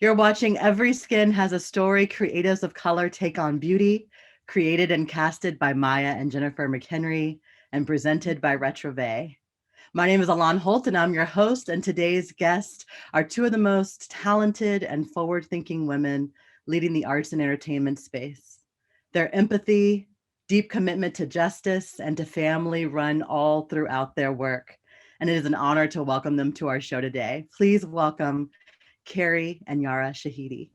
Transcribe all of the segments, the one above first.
You're watching Every Skin Has a Story, Creatives of Color Take on Beauty, created and casted by Maya and Jennifer McHenry, and presented by Retrouvé. My name is A-lan Holt, and I'm your host, and today's guests are two of the most talented and forward-thinking women leading the arts and entertainment space. Their empathy, deep commitment to justice, and to family run all throughout their work, and it is an honor to welcome them to our show today. Please welcome Keri and Yara Shahidi.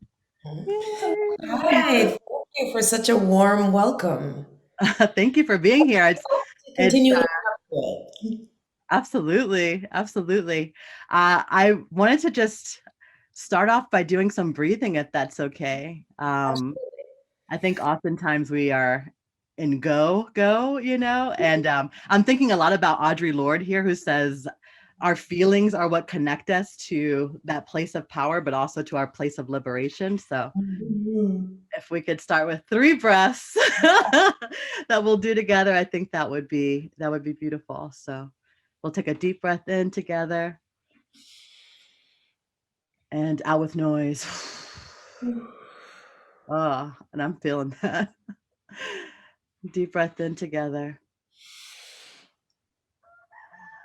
Hi, thank you for such a warm welcome. Thank you for being here. It's Continue looking up to it. absolutely, absolutely. I wanted to just start off by doing some breathing, if that's okay. I think oftentimes we are in go, and I'm thinking a lot about Audre Lorde here, who says our feelings are what connect us to that place of power, but also to our place of liberation. So Mhm. if we could start with 3 breaths that we'll do together, I think that would be beautiful. So we'll take a deep breath in together and out with noise. Oh, and I'm feeling that. Deep breath in together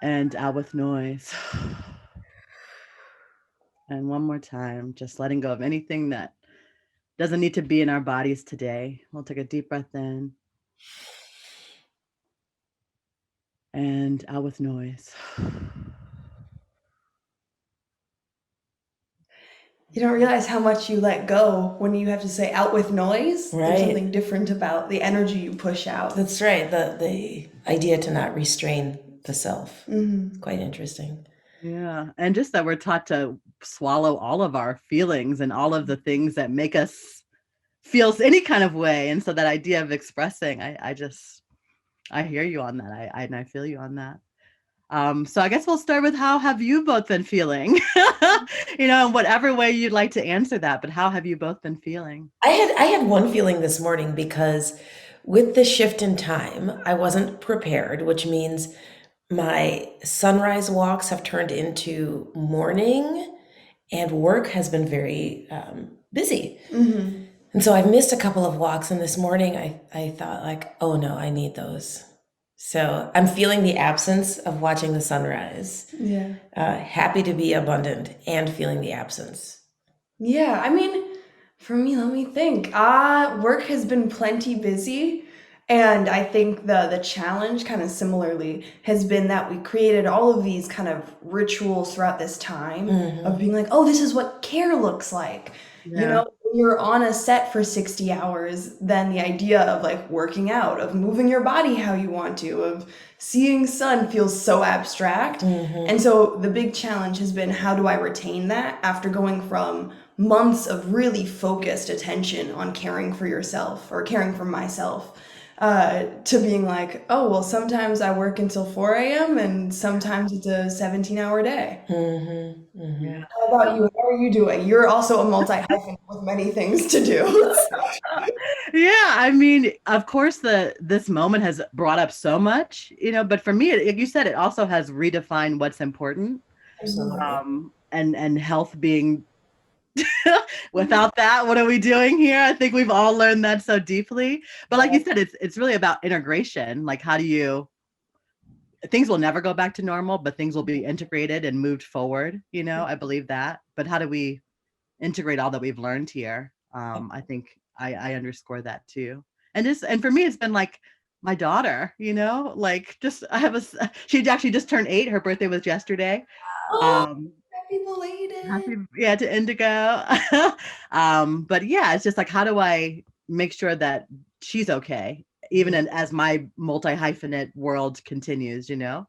and out with noise. And one more time, just letting go of anything that doesn't need to be in our bodies today. We'll take a deep breath in and out with noise. You don't realize how much you let go when you have to say out with noise. There's Right. something different about the energy you push out. That's right. The idea to not restrain the self. Quite interesting. Yeah. And just that we're taught to swallow all of our feelings and all of the things that make us feel any kind of way. And so that idea of expressing, I hear you on that. I feel you on that. So I guess we'll start with how have you both been feeling? In whatever way you'd like to answer that, but how have you both been feeling? I had one feeling this morning because with the shift in time, I wasn't prepared, which means my sunrise walks have turned into morning and work has been very busy. And so I've missed a couple of walks, and this morning I thought like, oh no, I need those. So I'm feeling the absence of watching the sunrise. Yeah. Happy to be abundant and feeling the absence. Yeah, I mean, for me, let me think. Work has been plenty busy, and I think the challenge kind of similarly has been that we created all of these kind of rituals throughout this time of being like, oh, this is what care looks like. Yeah. When you're on a set for 60 hours, then the idea of like working out, of moving your body how you want to, of seeing sun feels so abstract. And so the big challenge has been how do I retain that after going from months of really focused attention on caring for yourself or caring for myself to being like, oh, well, sometimes I work until 4 a.m. and sometimes it's a 17-hour day. Yeah. How about you? How are you doing? You're also a multi-hyphenate with many things to do. Yeah, I mean, of course, this moment has brought up so much, but for me, like you said, it also has redefined what's important. Absolutely. And health being without that, what are we doing here? I think we've all learned that so deeply. But like you said, it's really about integration. Like, how do you things will never go back to normal, but things will be integrated and moved forward. I believe that. But how do we integrate all that we've learned here? I think I underscore that too. And for me, it's been like my daughter, like just she actually just turned 8. Her birthday was yesterday. Oh, Um, happy Happy, belated. yeah, to Indigo. But yeah, it's just like, how do I make sure that she's okay, even as my multi-hyphenate world continues? So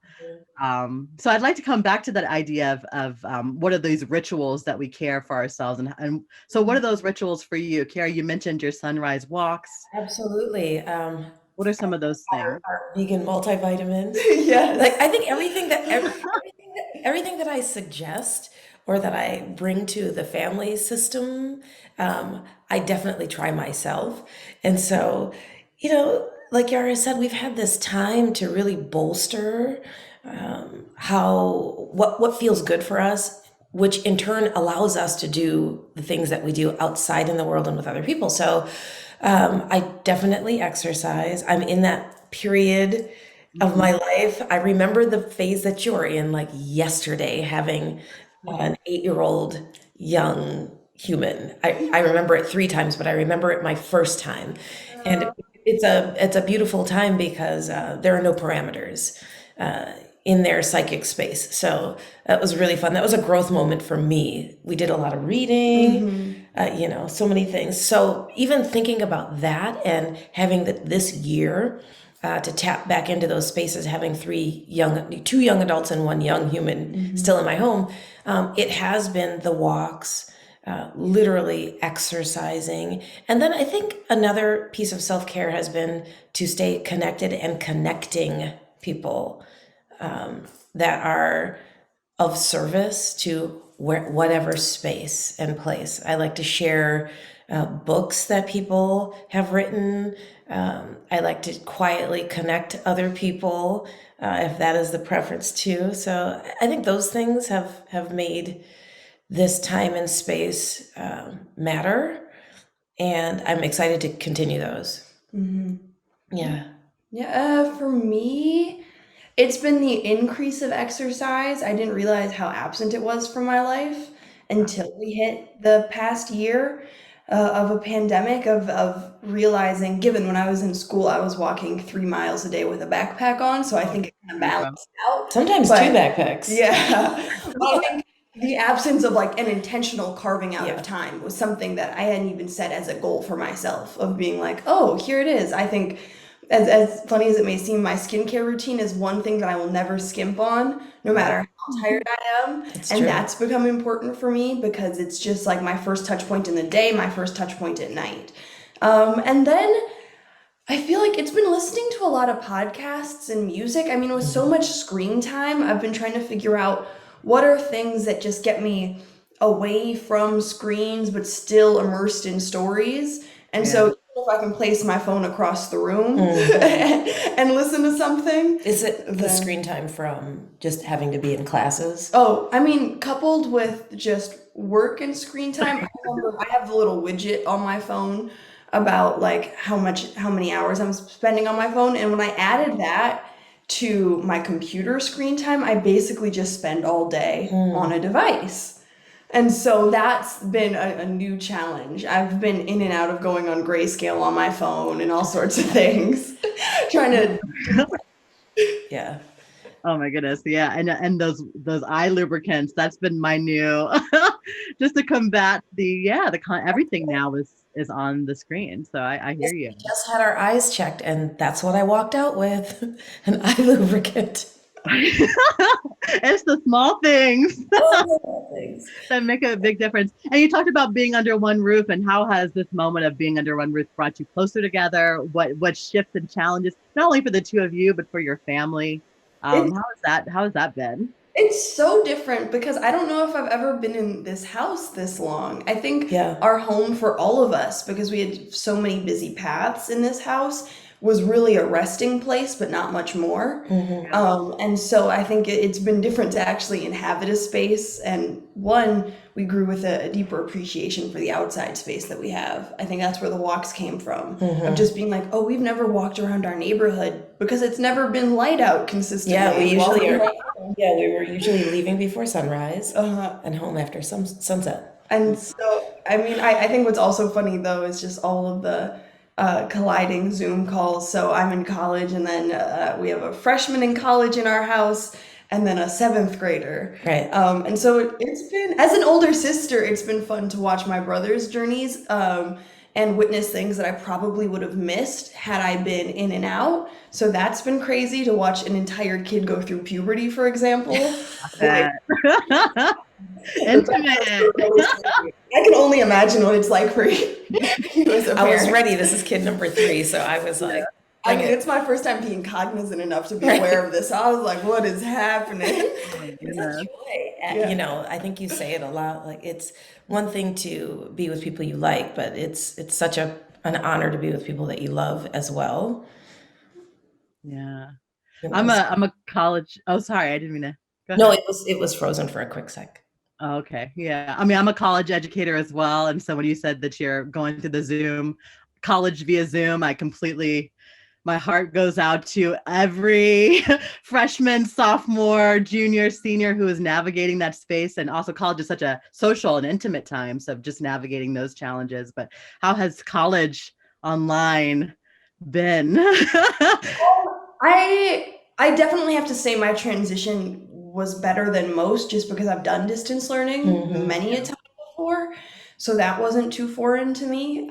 I'd like to come back to that idea of what are these rituals that we care for ourselves, and so what are those rituals for you, Keri? You mentioned your sunrise walks. Absolutely. What are some of those things? Our vegan multivitamins. Like Yes. I think everything that I suggest or that I bring to the family system, I definitely try myself. And so, like Yara said, we've had this time to really bolster how what feels good for us which in turn allows us to do the things that we do outside in the world and with other people. So I definitely exercise. I'm in that period of my life. I remember the phase that you're in, like yesterday, having an 8-year-old young human. I remember it 3 times, but I remember it my first time. And it's a beautiful time because there are no parameters in their psychic space. So that was really fun. That was a growth moment for me. We did a lot of reading, so many things. So even thinking about that and having this year to tap back into those spaces, having two young adults and one young human still in my home, it has been the walks, literally exercising. And then I think another piece of self-care has been to stay connected and connecting people that are of service to whatever space and place. I like to share books that people have written. I like to quietly connect other people if that is the preference too. So I think those things have made this time and space matter, and I'm excited to continue those. Yeah. Yeah, for me, it's been the increase of exercise. I didn't realize how absent it was from my life until we hit the past year of a pandemic, of realizing, given when I was in school, I was walking 3 miles a day with a backpack on, so I think it kind of balanced out. Sometimes But 2 backpacks. yeah, but I think the absence of like an intentional carving out Yeah. of time was something that I hadn't even set as a goal for myself, of being like, oh, here it is. I think as funny as it may seem, my skincare routine is one thing that I will never skimp on, no matter how tired I am. It's And true. that's become important for me because it's just like my first touch point in the day, my first touch point at night. And then I feel like it's been listening to a lot of podcasts and music. I mean, with so much screen time, I've been trying to figure out what are things that just get me away from screens but still immersed in stories. And so even if I can place my phone across the room and listen to something. Is it the screen time from just having to be in classes? Oh, I mean, coupled with just work and screen time, I remember I have the little widget on my phone about like how many hours I'm spending on my phone. And when I added that to my computer screen time, I basically just spend all day on a device. And so that's been a new challenge. I've been in and out of going on grayscale on my phone and all sorts of things, trying to. Yeah. Oh my goodness. Yeah. And those eye lubricants, that's been my new just to combat everything now is on the screen. So I hear you. We just had our eyes checked, and that's what I walked out with, an eye lubricant. It's the small things that make a big difference. And you talked about being under one roof, and how has this moment of being under one roof brought you closer together? What shifts and challenges, not only for the two of you, but for your family? It's How has that been? It's so different because I don't know if I've ever been in this house this long. I think Yeah. our home for all of us, because we had so many busy paths in this house, was really a resting place, but not much more. And so I think it's been different to actually inhabit a space. And one, we grew with a deeper appreciation for the outside space that we have. I think that's where the walks came from, of just being like, oh, we've never walked around our neighborhood because it's never been light out consistently. Yeah, we while usually we're are. Yeah, we were usually leaving before sunrise and home after sunset. And so, I mean, I think what's also funny though is just all of the colliding Zoom calls. So I'm in college, and then we have a freshman in college in our house, and then a seventh grader. Right. And so it's been, as an older sister, it's been fun to watch my brother's journeys and witness things that I probably would have missed had I been in and out. So that's been crazy to watch an entire kid go through puberty, for example. Like, Intimate. I can only imagine what it's like for you as a I was parent. ready. This is kid number 3, so I was like, I bring mean, it. it's my first time being cognizant enough to be aware of this. So I was like, what is happening? Oh my It's a goodness. joy. Yeah. I think you say it a lot. Like, it's one thing to be with people you like, but it's such an honor to be with people that you love as well. Yeah. You know, I'm a college. Oh, sorry, I didn't mean to. Go no, ahead. it was frozen for a quick sec. Okay. Yeah. I mean, I'm a college educator as well. And so when you said that you're going through the Zoom, college via Zoom, my heart goes out to every freshman, sophomore, junior, senior who is navigating that space. And also, college is such a social and intimate time. So just navigating those challenges. But how has college online been? I definitely have to say my transition was better than most just because I've done distance learning many a time before. So that wasn't too foreign to me.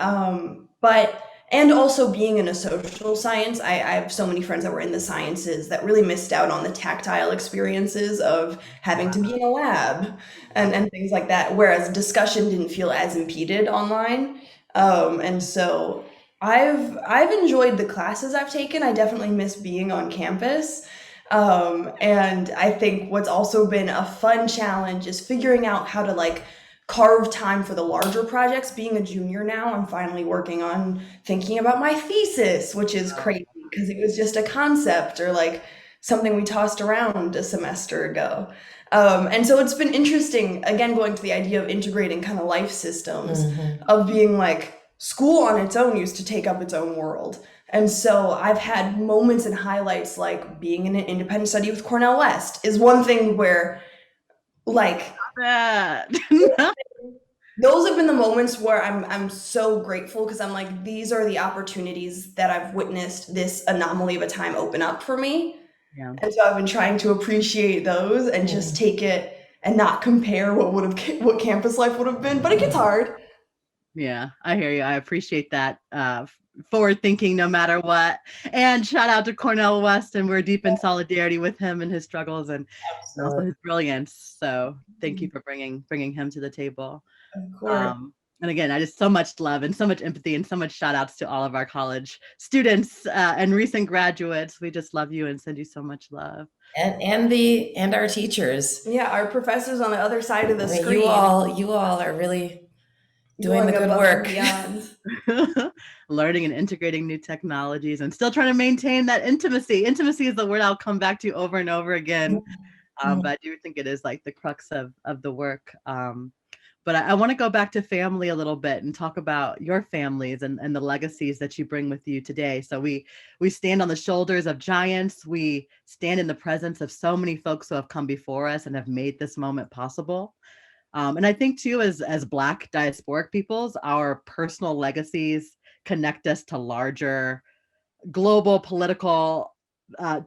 And also being in a social science, I have so many friends that were in the sciences that really missed out on the tactile experiences of having to be in a lab and things like that, whereas discussion didn't feel as impeded online. And so I've enjoyed the classes I've taken. I definitely miss being on campus. And I think what's also been a fun challenge is figuring out how to like carve time for the larger projects. Being a junior now, I'm finally working on thinking about my thesis, which is crazy because it was just a concept or like something we tossed around a semester ago. And so it's been interesting, again, going to the idea of integrating kind of life systems, of being like school on its own used to take up its own world. And so I've had moments and highlights like being in an independent study with Cornell West is one thing where like those have been the moments where I'm so grateful because I'm like, these are the opportunities that I've witnessed this anomaly of a time open up for me. Yeah. And so I've been trying to appreciate those and just take it and not compare what campus life would have been. But it gets hard. Yeah, I hear you. I appreciate that forward thinking no matter what. And shout out to Cornell West, and we're deep in solidarity with him and his struggles and also his brilliance. So thank you for bringing him to the table. Of course. And again, I just so much love and so much empathy and so much shout outs to all of our college students and recent graduates. We just love you and send you so much love. And our teachers. Yeah, our professors on the other side of the screen. You all are really doing the good work. Learning and integrating new technologies and still trying to maintain that intimacy. Intimacy is the word I'll come back to over and over again. But I do think it is like the crux of the work. But I want to go back to family a little bit and talk about your families and the legacies that you bring with you today. So we stand on the shoulders of giants. We stand in the presence of so many folks who have come before us and have made this moment possible. And I think too, as Black diasporic peoples, our personal legacies connect us to larger global political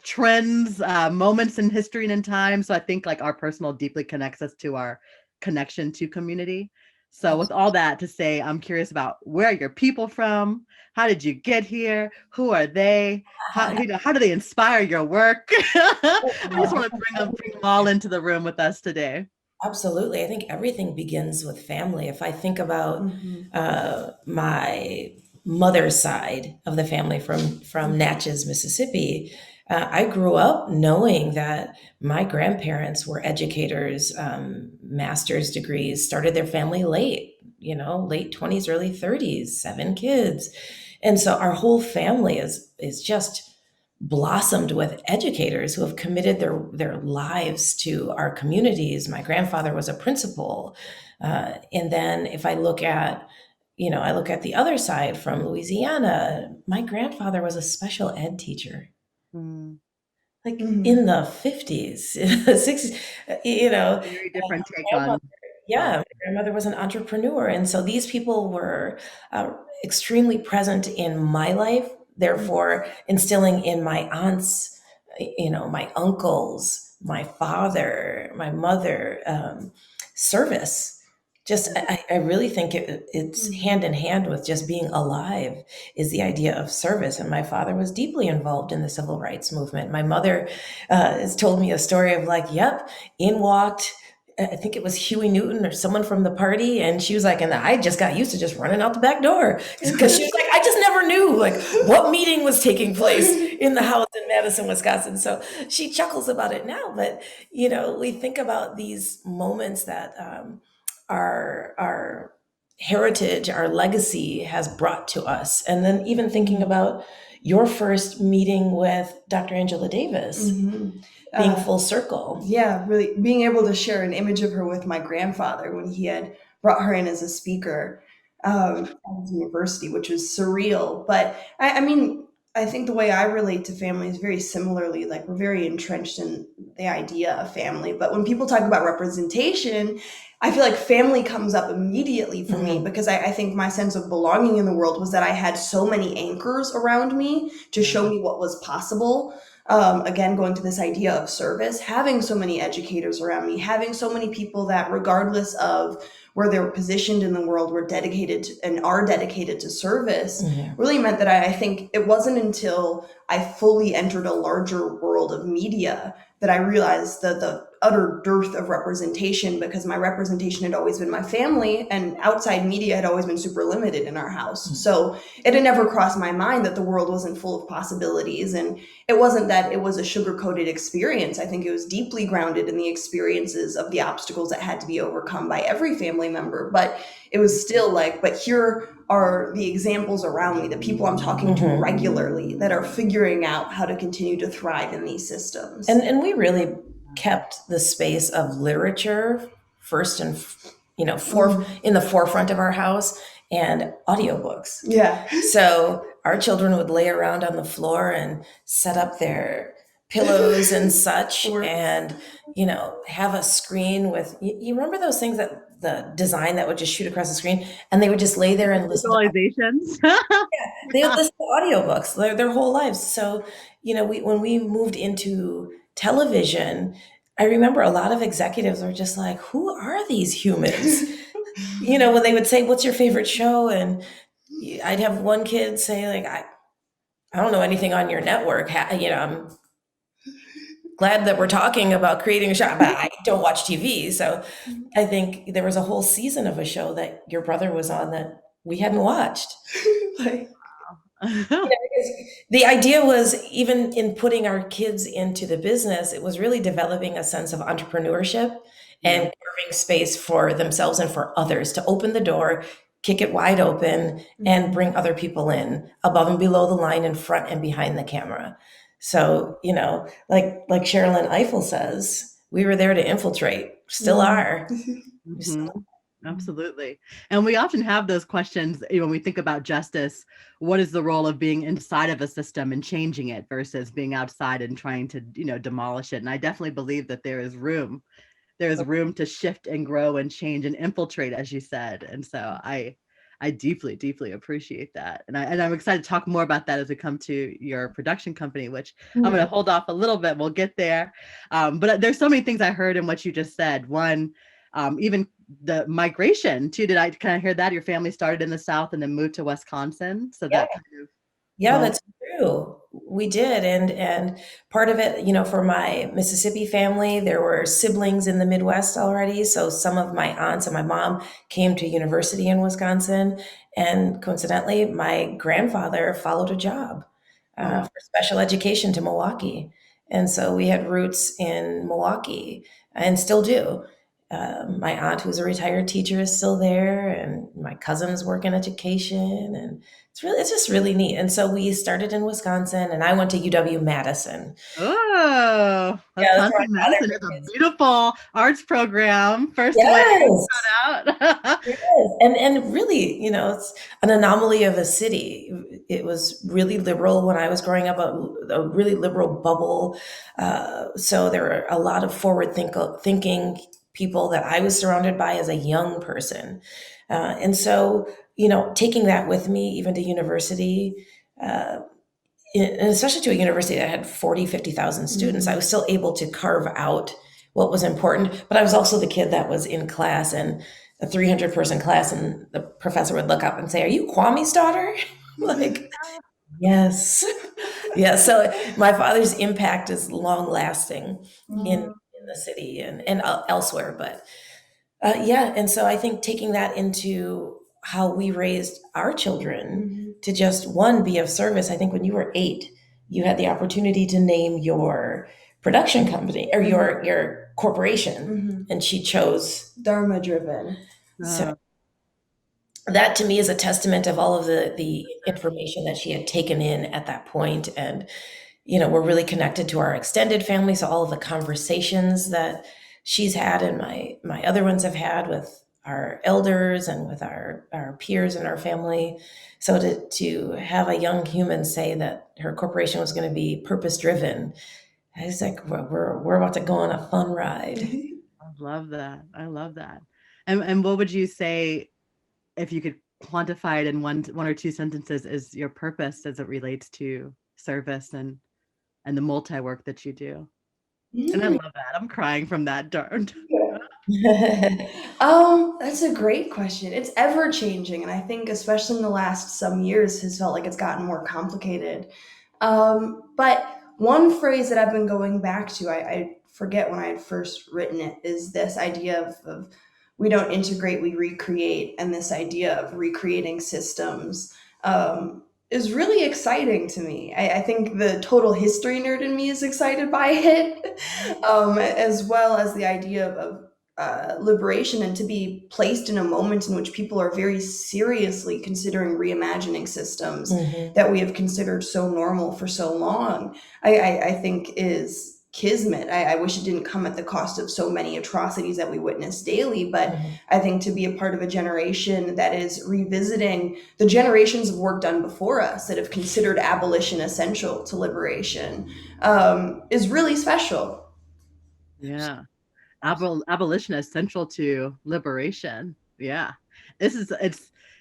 trends, moments in history and in time. So I think like our personal deeply connects us to our connection to community. So with all that to say, I'm curious about where are your people from? How did you get here? Who are they? How do they inspire your work? I just want to bring them all into the room with us today. Absolutely. I think everything begins with family. If I think about my mother's side of the family from Natchez, Mississippi, I grew up knowing that my grandparents were educators, master's degrees, started their family late, late 20s, early 30s, 7 kids. And so our whole family is just blossomed with educators who have committed their lives to our communities. My grandfather was a principal. And then if I look at the other side from Louisiana, my grandfather was a special ed teacher. Like in the 50s, 60s, Very different take on. Yeah, my grandmother was an entrepreneur. And so these people were extremely present in my life, therefore instilling in my aunts, my uncles, my father, my mother, service. Just, I really think it's hand in hand with just being alive is the idea of service. And my father was deeply involved in the civil rights movement. My mother has told me a story of like, yep, in walked, I think it was Huey Newton or someone from the party. And she was like, and I just got used to just running out the back door because she was like, I just never knew like what meeting was taking place in the house in Madison, Wisconsin. So she chuckles about it now. But, we think about these moments that our heritage, our legacy has brought to us. And then even thinking about, your first meeting with Dr. Angela Davis, being full circle. Yeah, really being able to share an image of her with my grandfather when he had brought her in as a speaker at his university, which was surreal. But I mean, I think the way I relate to family is very similarly. Like, we're very entrenched in the idea of family. But when people talk about representation, I feel like family comes up immediately for me, because I think my sense of belonging in the world was that I had so many anchors around me to show me what was possible. Again, going to this idea of service, having so many educators around me, having so many people that, regardless of where they were positioned in the world, were dedicated to, and are dedicated to service, really meant that I think it wasn't until I fully entered a larger world of media that I realized the utter dearth of representation, because my representation had always been my family, and outside media had always been super limited in our house. So it had never crossed my mind that the world wasn't full of possibilities. And it wasn't that it was a sugar-coated experience. I think it was deeply grounded in the experiences of the obstacles that had to be overcome by every family member. But it was still like, but here are the examples around me, the people I'm talking to regularly that are figuring out how to continue to thrive in these systems. And we really kept the space of literature first and in the forefront of our house, and audiobooks. Yeah. So our children would lay around on the floor and set up their pillows and such, and have a screen with, you remember those things, that the design that would just shoot across the screen, and they would just lay there and listen Visualizations. they would listen to audiobooks their whole lives. So when we moved into television, I remember a lot of executives were just like, who are these humans? When they would say, what's your favorite show? And I'd have one kid say, like, I don't know anything on your network. I'm glad that we're talking about creating a show, but I don't watch TV. So I think there was a whole season of a show that your brother was on that we hadn't watched. Because the idea was, even in putting our kids into the business, it was really developing a sense of entrepreneurship and carving space for themselves and for others to open the door, kick it wide open, and bring other people in above and below the line, in front and behind the camera. So, like Sherilyn Eiffel says, we were there to infiltrate, still are. Absolutely. And we often have those questions when we think about justice. What is the role of being inside of a system and changing it versus being outside and trying to, demolish it? And I definitely believe that there is room to shift and grow and change and infiltrate, as you said. And so I deeply, deeply appreciate that. And I'm excited to talk more about that as we come to your production company, which I'm going to hold off a little bit. We'll get there. But there's so many things I heard in what you just said. One, even the migration too. Did I kind of hear that your family started in the South and then moved to Wisconsin? So that kind of. Yeah, that's true. We did. And part of it, for my Mississippi family, there were siblings in the Midwest already. So some of my aunts and my mom came to university in Wisconsin. And coincidentally, my grandfather followed a job for special education to Milwaukee. And so we had roots in Milwaukee, and still do. My aunt, who's a retired teacher, is still there, and my cousins work in education, and it's just really neat. And so we started in Wisconsin, and I went to UW-Madison. Oh, Wisconsin-Madison is a beautiful arts program. First way, shout out. Yes. And really, it's an anomaly of a city. It was really liberal when I was growing up, a really liberal bubble. So there were a lot of forward thinking people that I was surrounded by as a young person. And so, taking that with me even to university, and especially to a university that had 40, 50,000 students, I was still able to carve out what was important. But I was also the kid that was in class, and a 300-person class, and the professor would look up and say, "Are you Kwame's daughter?" Like, yes. Yeah. So my father's impact is long lasting in the city and elsewhere. But and so I think taking that into how we raised our children to just, one, be of service. I think when you were 8, you had the opportunity to name your production company or your corporation, and she chose Dharma driven. that to me is a testament of all of the information that she had taken in at that point. And, we're really connected to our extended family. So all of the conversations that she's had and my other ones have had with our elders and with our peers in our family. So to have a young human say that her corporation was going to be purpose driven, I was like, we're about to go on a fun ride. I love that. I love that. And what would you say, if you could quantify it in one or two sentences, is your purpose as it relates to service and the multi work that you do? And I love that. I'm crying from that darn. That's a great question. It's ever changing, and I think especially in the last some years has felt like it's gotten more complicated. But one phrase that I've been going back to, I forget when I had first written it, is this idea of we don't integrate, we recreate, and this idea of recreating systems is really exciting to me. I think the total history nerd in me is excited by it, as well as the idea of liberation, and to be placed in a moment in which people are very seriously considering reimagining systems that we have considered so normal for so long, I think is kismet. I wish it didn't come at the cost of so many atrocities that we witness daily, but I think to be a part of a generation that is revisiting the generations of work done before us that have considered abolition essential to liberation is really special. Yeah. Abolition is central to liberation. Yeah. It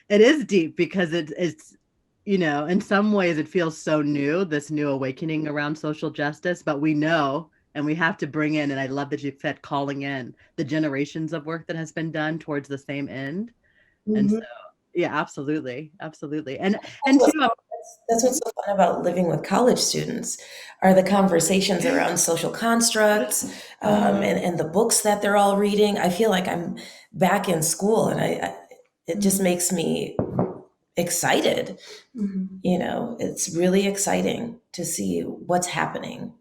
is deep because it's in some ways it feels so new, this new awakening around social justice, but we know, and we have to bring in, and I love that you said calling in the generations of work that has been done towards the same end. And so, yeah, absolutely. Absolutely. And That's two, what's so fun about living with college students are the conversations around social constructs, and the books that they're all reading. I feel like I'm back in school, and it just makes me excited. It's really exciting to see what's happening.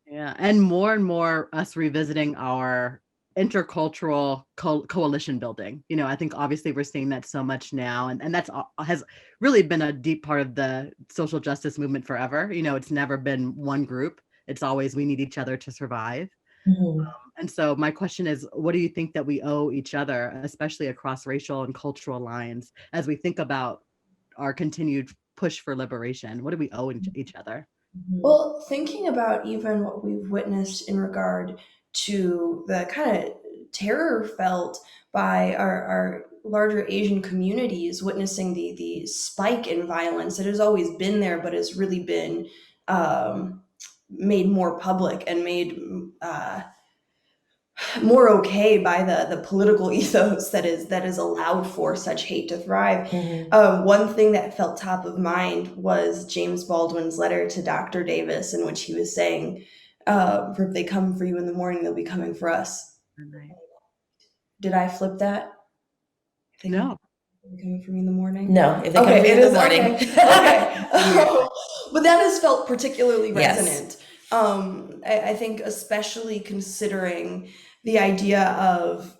yeah, and more us revisiting our intercultural coalition building. I think obviously we're seeing that so much now, and that's has really been a deep part of the social justice movement forever. It's never been one group. It's always we need each other to survive. And so my question is, what do you think that we owe each other, especially across racial and cultural lines, as we think about our continued push for liberation? What do we owe each other? Well, thinking about even what we've witnessed in regard to the kind of terror felt by our larger Asian communities, witnessing the spike in violence that has always been there, but has really been um, made more public and made more okay by the political ethos that is allowed for such hate to thrive. One thing that felt top of mind was James Baldwin's letter to Dr. Davis, in which he was saying, "For if they come for you in the morning, they'll be coming for us." Did I flip that? If they No. coming for me in the morning. No, if they come for you in the morning. Okay. But that has felt particularly Yes. resonant. I think especially considering the idea of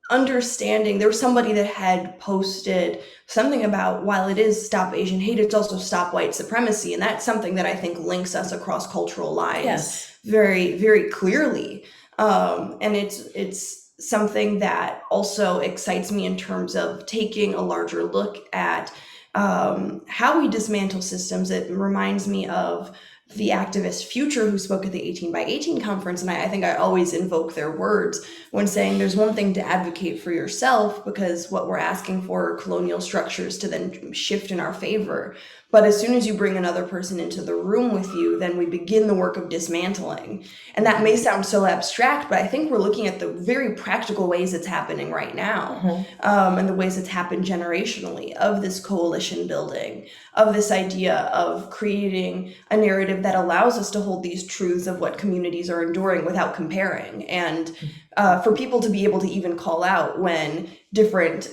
understanding. There was somebody that had posted something about, while it is Stop Asian Hate, it's also Stop White Supremacy, and that's something that I think links us across cultural lines very, very clearly. And it's something that also excites me in terms of taking a larger look at how we dismantle systems. It reminds me of the activist Future, who spoke at the 18 by 18 conference, and I think I always invoke their words when saying there's one thing to advocate for yourself, because what we're asking for are colonial structures to then shift in our favor. But as soon as you bring another person into the room with you, then we begin the work of dismantling. And that may sound so abstract, but I think we're looking at the very practical ways it's happening right now, and the ways it's happened generationally, of this coalition building, of this idea of creating a narrative that allows us to hold these truths of what communities are enduring without comparing. And for people to be able to even call out when different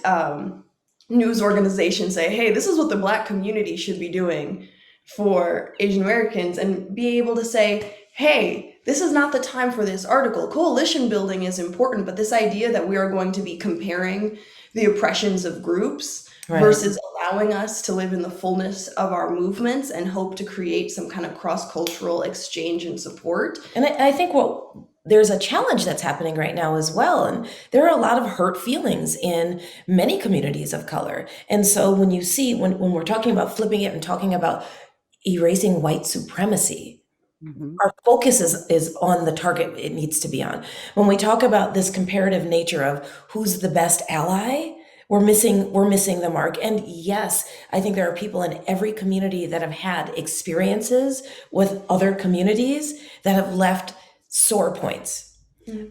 news organizations say, hey, this is what the Black community should be doing for Asian Americans, and be able to say, hey, this is not the time for this article. Coalition building is important, but this idea that we are going to be comparing the oppressions of groups Right. versus allowing us to live in the fullness of our movements and hope to create some kind of cross-cultural exchange and support. And I think there's a challenge that's happening right now as well. And there are a lot of hurt feelings in many communities of color. And so when you see, when we're talking about flipping it and talking about erasing white supremacy, our focus is on the target it needs to be on. When we talk about this comparative nature of who's the best ally, we're missing the mark. And yes, I think there are people in every community that have had experiences with other communities that have left sore points.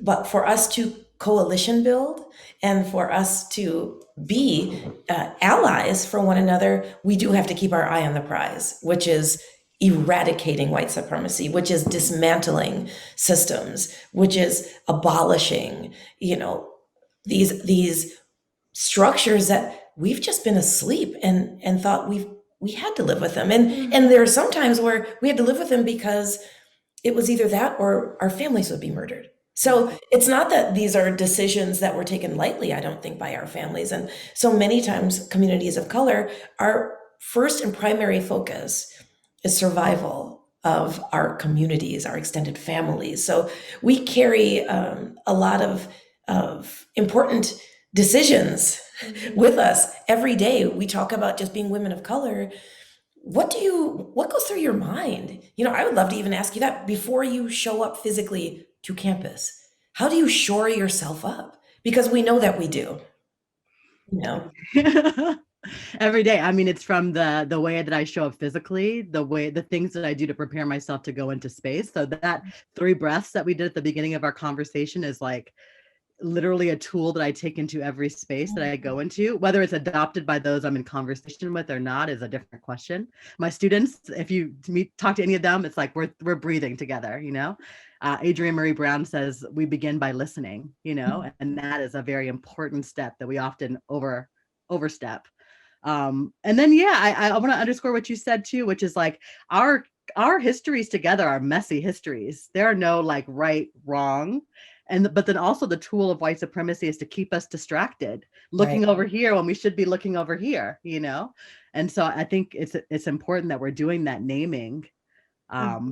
But for us to coalition build and for us to be allies for one another, we do have to keep our eye on the prize, which is eradicating white supremacy, which is dismantling systems, which is abolishing, these structures that we've just been asleep and thought we had to live with them. And there are some times where we had to live with them because it was either that or our families would be murdered. So it's not that these are decisions that were taken lightly, I don't think, by our families. And so many times communities of color, our first and primary focus is survival of our communities, our extended families. So we carry a lot of important decisions with us every day. We talk about just being women of color. What goes through your mind? I would love to even ask you that before you show up physically to campus. How do you shore yourself up? Because we know that we do. Every day. I mean, it's from the way that I show up physically, the things that I do to prepare myself to go into space. So that 3 breaths that we did at the beginning of our conversation is like literally a tool that I take into every space that I go into. Whether it's adopted by those I'm in conversation with or not is a different question. My students, if you talk to any of them, it's like we're breathing together, Adrienne Marie Brown says we begin by listening, and that is a very important step that we often overstep. And then, I want to underscore what you said too, which is like our histories together are messy histories. There are no like right, wrong. But then also the tool of white supremacy is to keep us distracted, looking over here when we should be looking over here, And so I think it's important that we're doing that naming,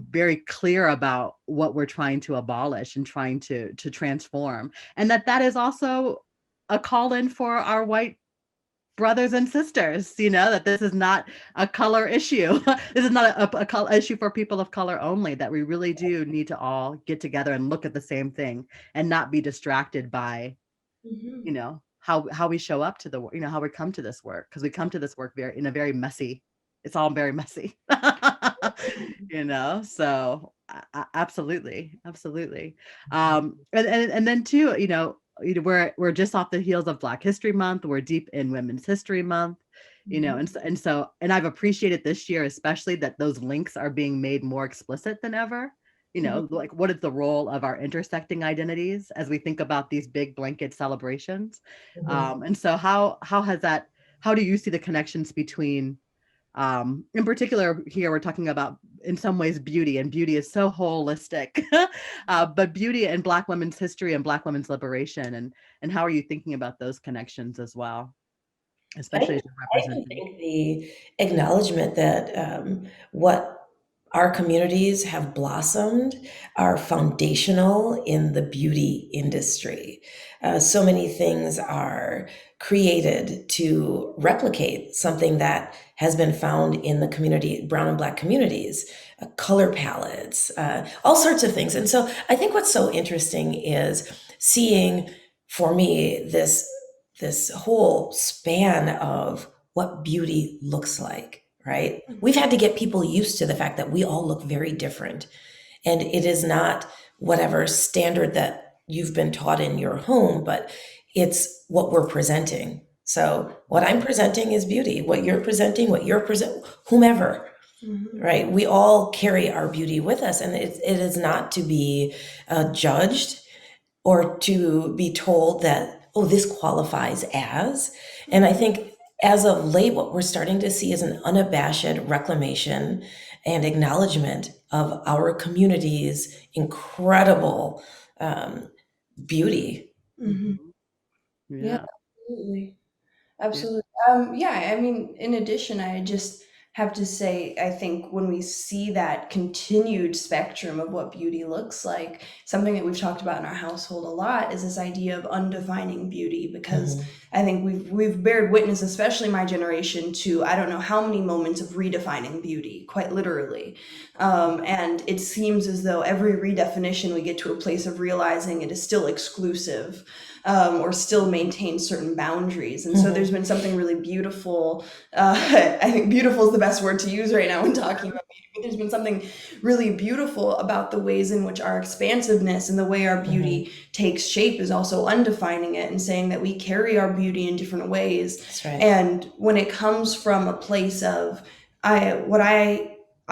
very clear about what we're trying to abolish and trying to transform. And that is also a call in for our white brothers and sisters, that this is not a color issue. This is not a color issue for people of color only, that we really do need to all get together and look at the same thing and not be distracted by, how we show up to the, how we come to this work. Because we come to this work very messy. It's all very messy, so absolutely. And then too, we're just off the heels of Black History Month. We're deep in Women's History Month, and I've appreciated this year, especially that those links are being made more explicit than ever. Like what is the role of our intersecting identities as we think about these big blanket celebrations? And so how do you see the connections between, in particular here, we're talking about in some ways beauty, and beauty is so holistic, but beauty and Black women's history and Black women's liberation, and how are you thinking about those connections as well, especially as you're I representing? think the acknowledgement that what our communities have blossomed are foundational in the beauty industry. So many things are created to replicate something that has been found in the community, brown and Black communities, color palettes, all sorts of things. And so I think what's so interesting is seeing, for me, this whole span of what beauty looks like, right? We've had to get people used to the fact that we all look very different. And it is not whatever standard that you've been taught in your home, but it's what we're presenting. So what I'm presenting is beauty. What you're presenting, whomever, right? We all carry our beauty with us. And it is not to be judged or to be told that, oh, this qualifies as. And I think as of late, what we're starting to see is an unabashed reclamation and acknowledgement of our community's incredible beauty. Yeah, absolutely. Absolutely. Yeah, I mean, in addition, I just have to say, I think when we see that continued spectrum of what beauty looks like, something that we've talked about in our household a lot is this idea of undefining beauty, because I think we've bared witness, especially my generation, to I don't know how many moments of redefining beauty, quite literally. And it seems as though every redefinition we get to a place of realizing it is still exclusive, or still maintain certain boundaries. And so there's been something really beautiful. I think beautiful is the best word to use right now when talking about beauty, but there's been something really beautiful about the ways in which our expansiveness and the way our beauty takes shape is also undefining it and saying that we carry our beauty in different ways. That's right. And when it comes from a place of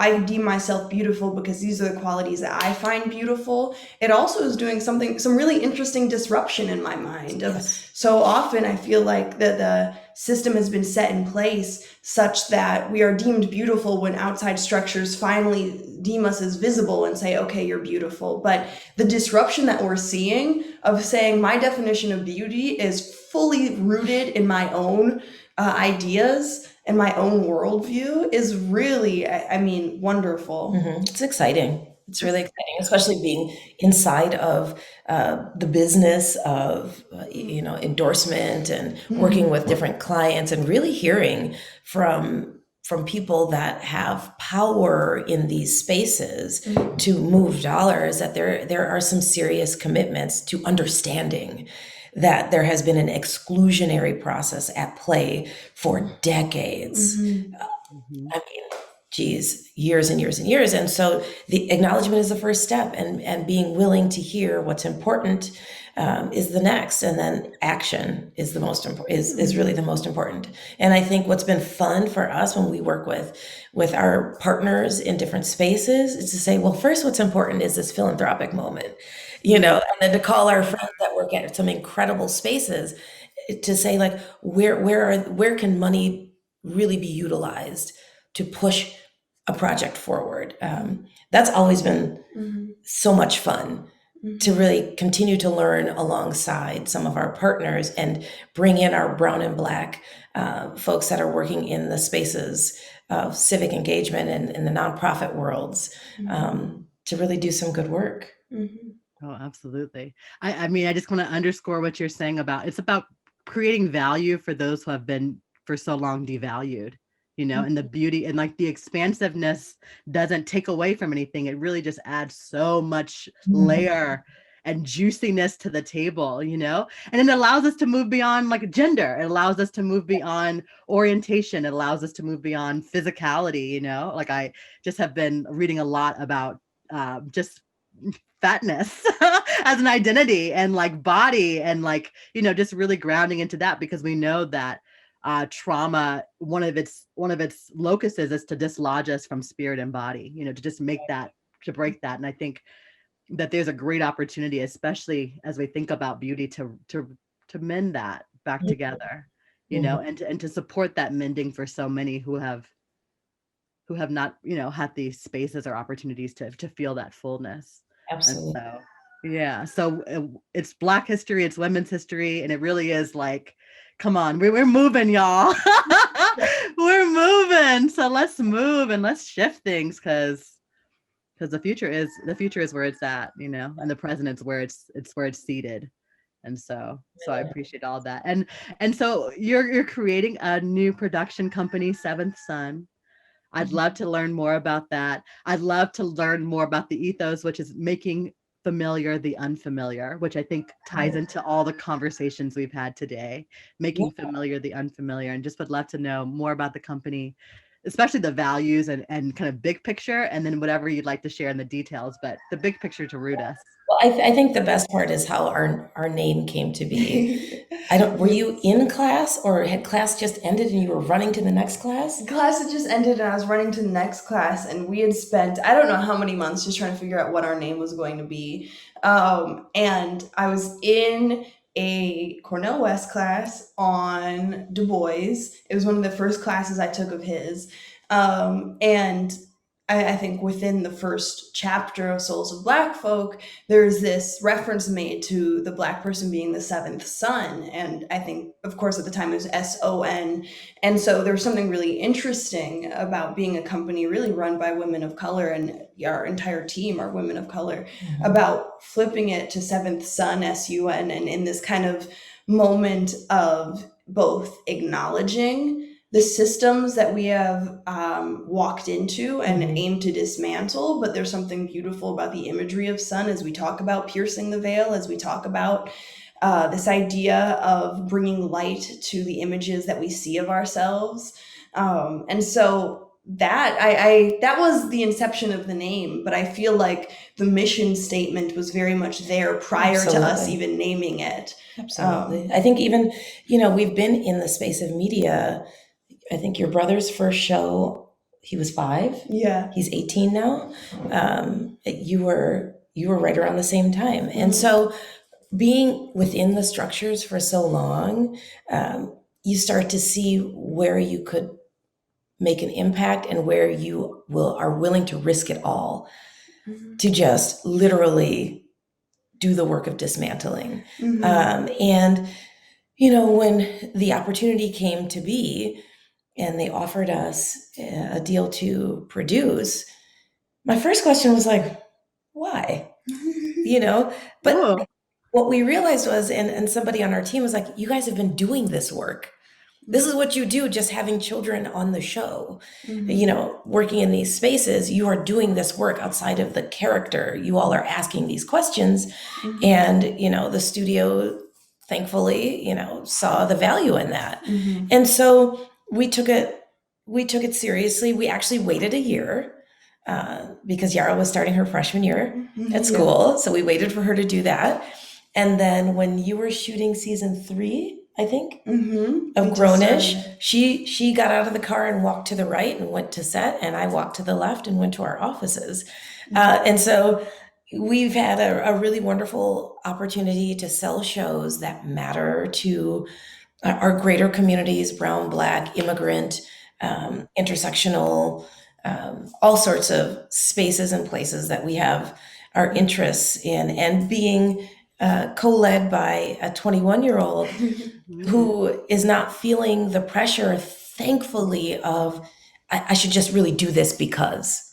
I deem myself beautiful because these are the qualities that I find beautiful. It also is doing some really interesting disruption in my mind. Yes. So often I feel like the system has been set in place such that we are deemed beautiful when outside structures finally deem us as visible and say, okay, you're beautiful. But the disruption that we're seeing of saying my definition of beauty is fully rooted in my own ideas and my own worldview is really, I mean, wonderful. It's exciting. It's really exciting, especially being inside of the business of, endorsement and working with different clients and really hearing from people that have power in these spaces to move dollars, that there are some serious commitments to understanding that there has been an exclusionary process at play for decades. I mean, geez, years and years and years. And so the acknowledgement is the first step, and being willing to hear what's important is the next, and then action is the most important. Is really the most important. And I think what's been fun for us when we work with our partners in different spaces is to say, well, first, what's important is this philanthropic moment, and then to call our friends that work at some incredible spaces to say, like, where can money really be utilized to push a project forward. That's always been so much fun to really continue to learn alongside some of our partners and bring in our brown and black folks that are working in the spaces of civic engagement and in the nonprofit worlds to really do some good work. Oh, absolutely. I mean, I just want to underscore what you're saying it's about creating value for those who have been for so long devalued, and the beauty and like the expansiveness doesn't take away from anything. It really just adds so much layer and juiciness to the table, and it allows us to move beyond like gender. It allows us to move beyond orientation. It allows us to move beyond physicality, like I just have been reading a lot about just fatness as an identity and like body and like, just really grounding into that, because we know that trauma, one of its locuses is to dislodge us from spirit and body, to just make that, to break that. And I think that there's a great opportunity, especially as we think about beauty, to mend that back together, and to support that mending for so many who have not, had these spaces or opportunities to feel that fullness. Absolutely. And so, yeah, so it's Black history, it's women's history, and it really is like, come on, we're moving, y'all. We're moving. So let's move and let's shift things, because the future is where it's at, and the present is where it's seated. And so I appreciate all that. And so you're creating a new production company, Seventh Son. I'd love to learn more about that. I'd love to learn more about the ethos, which is making familiar the unfamiliar, which I think ties into all the conversations we've had today, making familiar the unfamiliar, and just would love to know more about the company, especially the values and kind of big picture, and then whatever you'd like to share in the details, but the big picture to root us. Well, I think the best part is how our name came to be. Were you in class, or had class just ended and you were running to the next class? Class had just ended and I was running to the next class, and we had spent I don't know how many months just trying to figure out what our name was going to be. And I was in a Cornell West class on Du Bois. It was one of the first classes I took of his. And I think within the first chapter of Souls of Black Folk, there's this reference made to the Black person being the seventh son. And I think, of course, at the time it was SON. And so there's something really interesting about being a company really run by women of color, and our entire team are women of color, about flipping it to seventh son, SUN, and in this kind of moment of both acknowledging the systems that we have walked into and aim to dismantle, but there's something beautiful about the imagery of sun as we talk about piercing the veil, as we talk about this idea of bringing light to the images that we see of ourselves. And so that was the inception of the name, but I feel like the mission statement was very much there prior to us even naming it. Absolutely. I think even, we've been in the space of media. I think your brother's first show, he was 5. Yeah. He's 18 now. You were right around the same time. And so being within the structures for so long, you start to see where you could make an impact and where you are willing to risk it all to just literally do the work of dismantling. And, when the opportunity came to be, and they offered us a deal to produce, my first question was like, why? But what we realized was, and somebody on our team was like, you guys have been doing this work. This is what you do, just having children on the show, working in these spaces. You are doing this work outside of the character. You all are asking these questions. And, the studio, thankfully, saw the value in that. And so we took it seriously. We actually waited a year because Yara was starting her freshman year at school. So we waited for her to do that. And then when you were shooting season 3, I think, of Grownish, she got out of the car and walked to the right and went to set, and I walked to the left and went to our offices. And so we've had a really wonderful opportunity to sell shows that matter to our greater communities, brown, Black, immigrant, intersectional, all sorts of spaces and places that we have our interests in, and being co-led by a 21-year-old who is not feeling the pressure, thankfully, of I should just really do this because.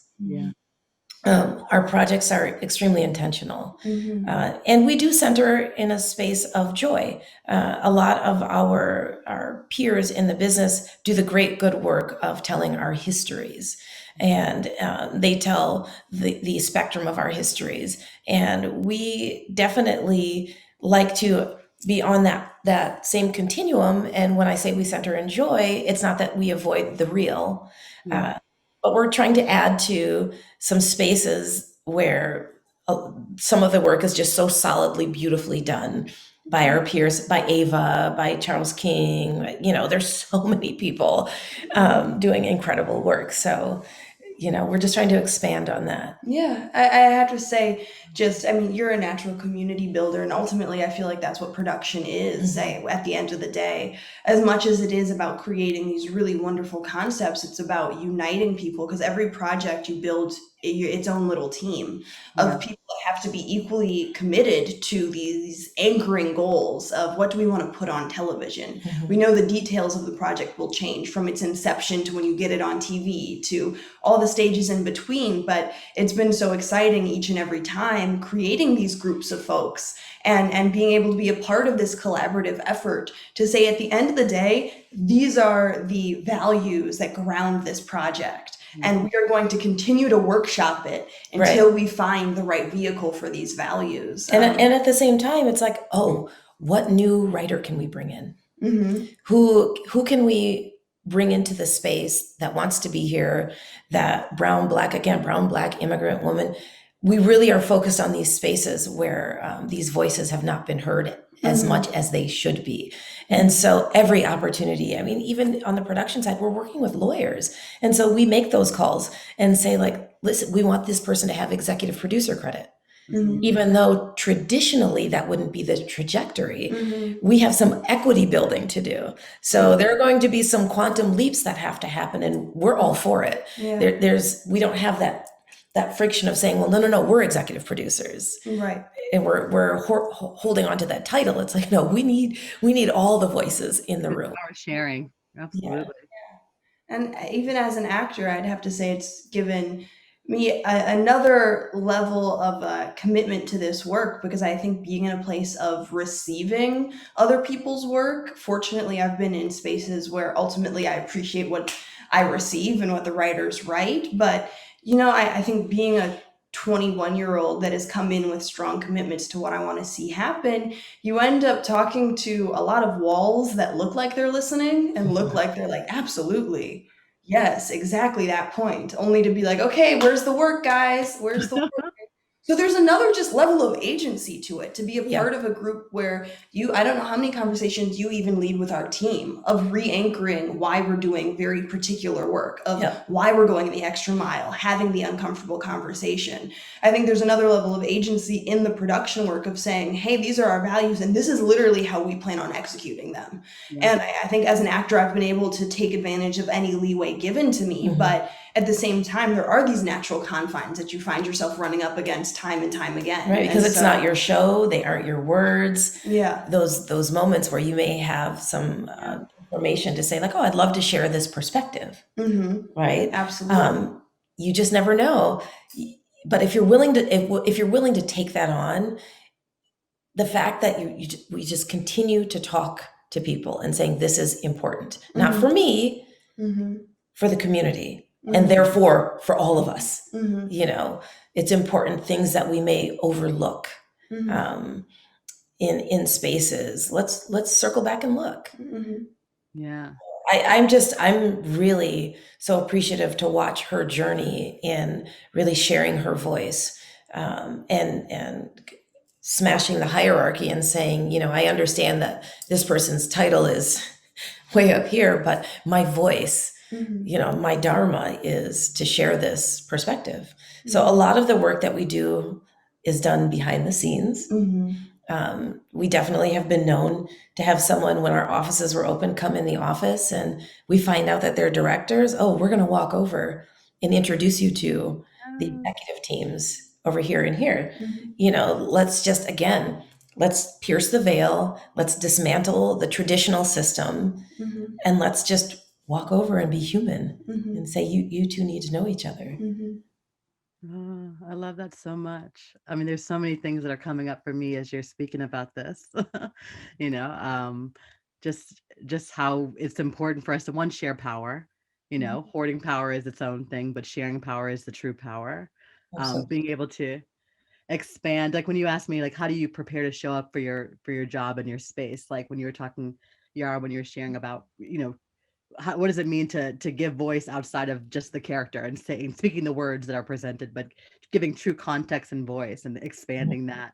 Our projects are extremely intentional. And we do center in a space of joy. A lot of our peers in the business do the great good work of telling our histories. And they tell the spectrum of our histories. And we definitely like to be on that same continuum. And when I say we center in joy, it's not that we avoid the real, but we're trying to add to some spaces where some of the work is just so solidly, beautifully done by our peers, by Ava, by Charles King. There's so many people doing incredible work. So, we're just trying to expand on that. Yeah, I have to say, you're a natural community builder, and ultimately I feel like that's what production is, at the end of the day. As much as it is about creating these really wonderful concepts, it's about uniting people, because every project you build its own little team of people that have to be equally committed to these anchoring goals of what do we want to put on television. We know the details of the project will change from its inception to when you get it on TV to all the stages in between, but it's been so exciting each and every time creating these groups of folks and being able to be a part of this collaborative effort to say at the end of the day, these are the values that ground this project. And we are going to continue to workshop it until we find the right vehicle for these values. And at the same time, it's like, what new writer can we bring in? Who can we bring into the space that wants to be here? That brown, Black, immigrant woman. We really are focused on these spaces where these voices have not been heard as much as they should be. And so every opportunity, even on the production side, we're working with lawyers. And so we make those calls and say, like, listen, we want this person to have executive producer credit. Mhm. Even though traditionally that wouldn't be the trajectory, Mm-hmm. we have some equity building to do. So there are going to be some quantum leaps that have to happen, and we're all for it. Yeah. We don't have that friction of saying, well, no, we're executive producers, Right. and we're holding on to that title. It's like, no, we need all the voices in the room. Power sharing. Yeah. Absolutely. And even as an actor, I'd have to say it's given me another level of commitment to this work, because I think being in a place of receiving other people's work, fortunately, I've been in spaces where ultimately I appreciate what I receive and what the writers write. But, I think being a 21-year-old that has come in with strong commitments to what I want to see happen, you end up talking to a lot of walls that look like they're listening and look like they're like, absolutely. Yes, exactly that point. Only to be like, okay, where's the work, guys? Where's the work? So there's another just level of agency to it, to be a Yeah. part of a group where I don't know how many conversations you even lead with our team of re-anchoring why we're doing very particular work, of Yeah. why we're going the extra mile, having the uncomfortable conversation. I think there's another level of agency in the production work of saying, hey, these are our values and this is literally how we plan on executing them. Yeah. And I think as an actor, I've been able to take advantage of any leeway given to me, but at the same time, there are these natural confines that you find yourself running up against time and time again. Right, because And it's so- not your show, they aren't your words. Yeah. Those moments where you may have some information to say, like, oh, I'd love to share this perspective, right? Absolutely. You just never know. But if you're willing to take that on, the fact that we just continue to talk to people and saying this is important, not for me, for the community, and therefore for all of us. It's important things that we may overlook in spaces. Let's circle back and look. Yeah. I'm really so appreciative to watch her journey in really sharing her voice, and smashing the hierarchy and saying, I understand that this person's title is way up here, but my voice, my dharma is to share this perspective. So a lot of the work that we do is done behind the scenes. We definitely have been known to have someone, when our offices were open, come in the office and we find out that they're directors. Oh, we're going to walk over and introduce you to the executive teams over here and here. Let's just, again, let's pierce the veil. Let's dismantle the traditional system, and let's just walk over and be human and say, you two need to know each other. Oh, I love that so much. I mean, there's so many things that are coming up for me as you're speaking about this. you know, um, just how it's important for us to, one, share power. Hoarding power is its own thing, but sharing power is the true power. Being able to expand, like when you asked me, like, how do you prepare to show up for your job and your space? Like when you were talking, Yara, when you were sharing about, what does it mean to give voice outside of just the character and speaking the words that are presented, but giving true context and voice and expanding that.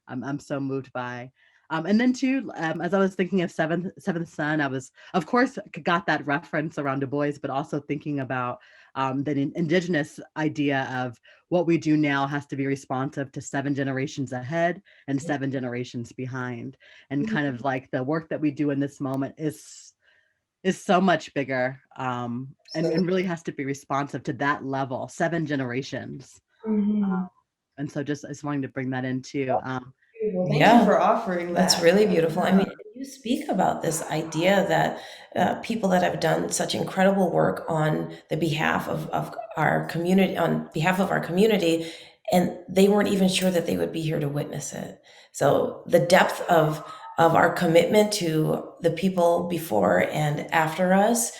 I'm so moved by. And then too, as I was thinking of Seventh Son, I was, of course, got that reference around Du Bois, but also thinking about the indigenous idea of what we do now has to be responsive to 7 generations ahead and 7 generations behind, and kind of like the work that we do in this moment is so much bigger, and really has to be responsive to that level, 7 generations. And so just wanting to bring that into. Well, thank you for offering that. That's really beautiful. I mean, you speak about this idea that people that have done such incredible work on the behalf of our community, on behalf of our community, and they weren't even sure that they would be here to witness it. So the depth of our commitment to the people before and after us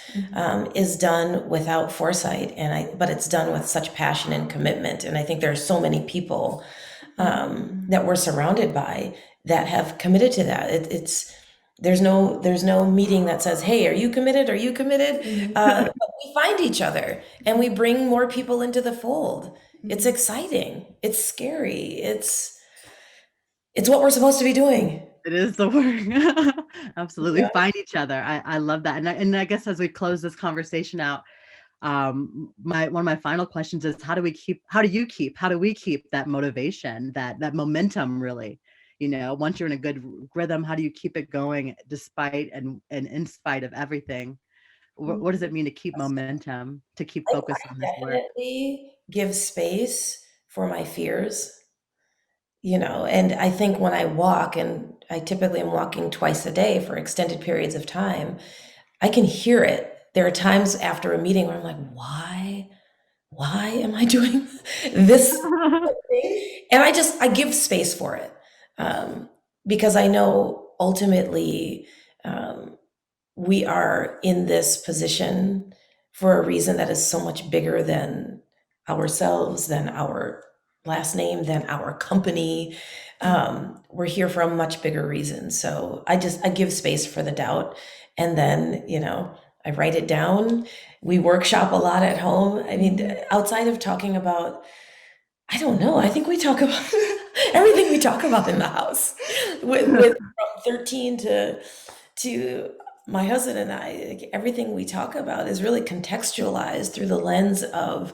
is done without foresight, but it's done with such passion and commitment. And I think there are so many people that we're surrounded by that have committed to that. There's no meeting that says, hey, are you committed? Are you committed? But we find each other and we bring more people into the fold. It's exciting. It's scary. It's what we're supposed to be doing. It is the work. Absolutely. Find each other. I love that. And I guess as we close this conversation out, one of my final questions is, how do we keep that motivation, that momentum, really? Once you're in a good rhythm, how do you keep it going despite and in spite of everything? What does it mean to keep momentum, to keep focus on this work? Definitely give space for my fears, and I think when I walk, and I typically am walking twice a day for extended periods of time, I can hear it. There are times after a meeting where I'm like, why am I doing this thing? And I give space for it, because I know ultimately, we are in this position for a reason that is so much bigger than ourselves, than our last name, than our company. We're here for a much bigger reason. So I give space for the doubt. And then, I write it down. We workshop a lot at home. I mean, outside of talking about, I don't know, I think we talk about everything we talk about in the house with from 13 to my husband and I, like, everything we talk about is really contextualized through the lens of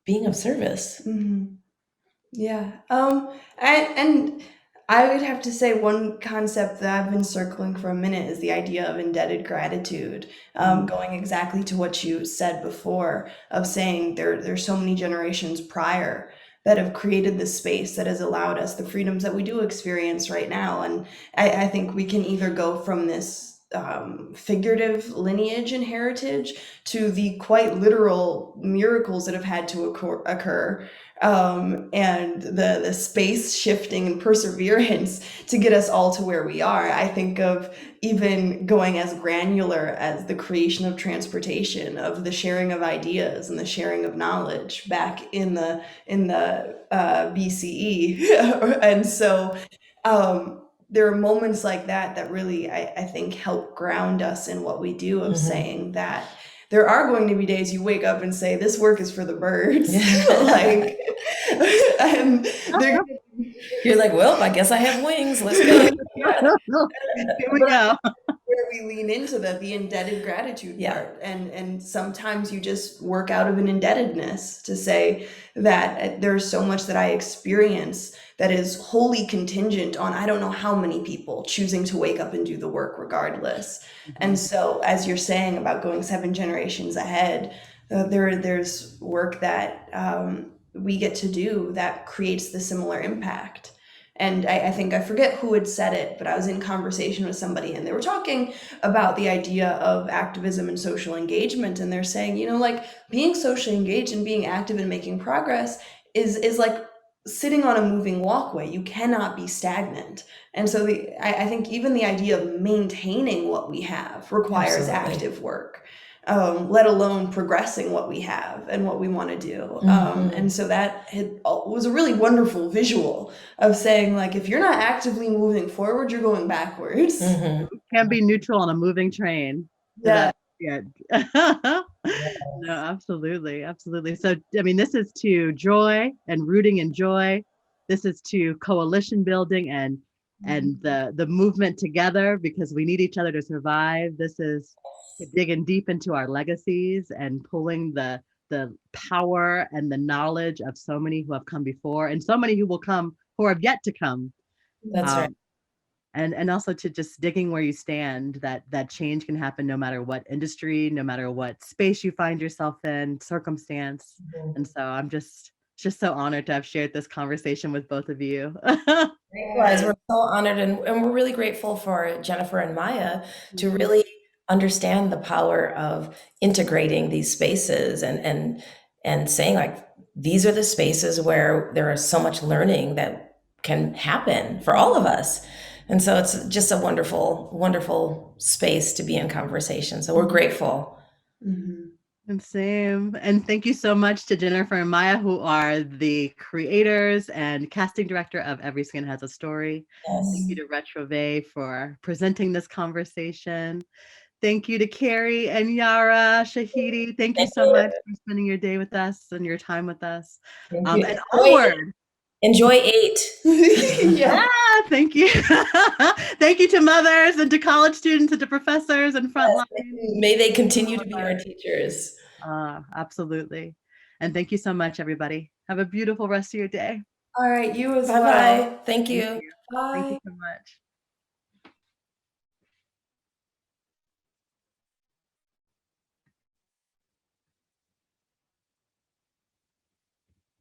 being of service. Yeah. And I would have to say one concept that I've been circling for a minute is the idea of indebted gratitude, going exactly to what you said before, of saying there's so many generations prior that have created this space that has allowed us the freedoms that we do experience right now. And I think we can either go from this figurative lineage and heritage to the quite literal miracles that have had to occur, and the space shifting and perseverance to get us all to where we are. I think of even going as granular as the creation of transportation, of the sharing of ideas and the sharing of knowledge back in the BCE. And so there are moments like that really, I think, help ground us in what we do, of saying that there are going to be days you wake up and say, this work is for the birds. Like, and You're like, well, I guess I have wings. Let's go. Here we go. where we lean into the indebted gratitude part. And sometimes you just work out of an indebtedness to say that there's so much that I experience that is wholly contingent on, I don't know how many people choosing to wake up and do the work regardless. And so, as you're saying about going 7 generations ahead, there's work that we get to do that creates the similar impact. And I think, I forget who had said it, but I was in conversation with somebody and they were talking about the idea of activism and social engagement. And they're saying, like, being socially engaged and being active and making progress is like sitting on a moving walkway. You cannot be stagnant. And so I think even the idea of maintaining what we have requires active work. Let alone progressing what we have and what we want to do. And so that was a really wonderful visual of saying, like, if you're not actively moving forward, you're going backwards. Can't be neutral on a moving train. Yeah. No, absolutely. So, I mean, this is to joy and rooting in joy. This is to coalition building and the movement together, because we need each other to survive. This is digging deep into our legacies and pulling the power and the knowledge of so many who have come before, and so many who will come, who have yet to come. That's right. And also to just digging where you stand, that change can happen no matter what industry, no matter what space you find yourself in, circumstance. And so I'm just so honored to have shared this conversation with both of you. Likewise, we're so honored, and we're really grateful for Jennifer and Maya to really understand the power of integrating these spaces and saying, like, these are the spaces where there is so much learning that can happen for all of us. And so it's just a wonderful, wonderful space to be in conversation. So we're grateful. And same. And thank you so much to Jennifer and Maya, who are the creators and casting director of Every Skin Has a Story. Yes. Thank you to Retrouvé for presenting this conversation. Thank you to Keri and Yara Shahidi. Thank you so much for spending your day with us and your time with us. And onward. Enjoy 8. Yeah. Thank you. Thank you to mothers and to college students and to professors and frontline. May they continue to be our teachers. Absolutely. And thank you so much, everybody. Have a beautiful rest of your day. All right, you as Bye well. bye. Thank you. Thank you Bye. so much.